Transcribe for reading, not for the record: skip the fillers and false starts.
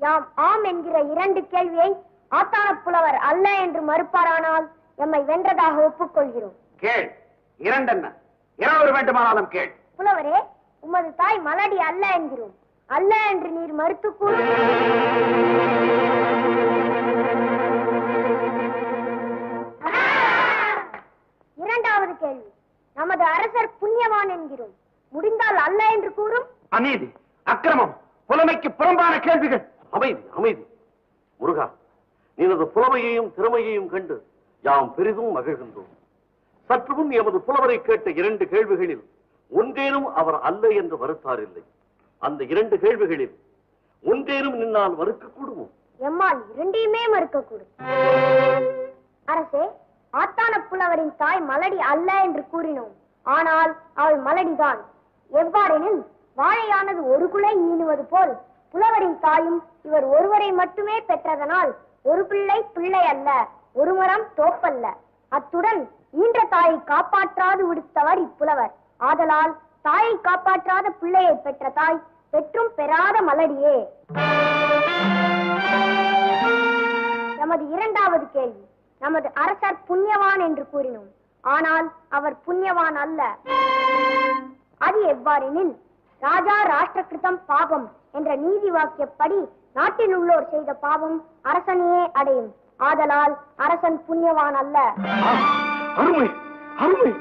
யாம் ஆம் என்கிற 2 கேள்வியை ஆத்தான புலவர் அல்ல என்று மறுப்பாரானால் எம்மை வென்றதாக ஒப்புக்கொள்கிறோம். கேள். 2 என்ன? 2 வேண்டுமானாலும் கேள். புலவரே, உமது தாய் மலடி அல்ல என்கிறோம். அல்ல என்று நீர் மறுத்து கூறு. இரண்டாவது கேள்வி, நமது அரசர் புண்ணியவான் என்கிறோம். முடிந்தால் அல்ல என்று கூறும். அநீதி, அக்கிரமம், புலமைக்கு புறம்பான கேள்விகள். அமைதி, அமைதி. முருகா, நீனது புலமையையும் திறமையையும் கண்டு யாம் பெரிதும் மகிழ்கின்றோம். சற்றுமுன் எமது புலவரை கேட்ட 2 கேள்விகளில் ஒன்றேனும் அவர் அல்ல என்று மறுத்தாரில்லை. அந்த 2 கேள்விகளில் ஒன்றேனும் நின்னால் மறுக்கக்கூடுமோ? எம்மால் 2யுமே மறுக்கக்கூடும். அரசே, ஆத்தான புலவரின் தாய் மலடி அல்ல என்று கூறினோம். ஆனால் அவள் மலடிதான். எவ்வாறெனில் வாழையானது ஒரு குலை ஈனுவது போல் புலவரின் தாயும் இவர் ஒருவரை மட்டுமே பெற்றதனால் ஒரு பிள்ளை பிள்ளை அல்ல, ஒரு மரம் தோப்பல்ல. அத்துடன் ஈன்ற தாயை காப்பாற்றாது விடுத்தவர் இப்புலவர். ஆதலால் தாயை காப்பாற்றாத பிள்ளையை பெற்ற தாய் பெற்றும் பெறாத மலடியே. நமது இரண்டாவது கேள்வி, நமது அரசர் புண்ணியவான் என்று கூறினோம். ஆனால் அவர் புண்ணியவான் அல்ல. அது எவ்வாறெனில் ராஜா ராஷ்டிரகிருதம் பாபம் என்ற நீதி வாக்கியப்படி நாட்டில் உள்ளோர் செய்த பாவம் அரசனையே அடையும். ஆதலால் அரசன் புண்ணியவான் அல்ல. அருமை, அருமை.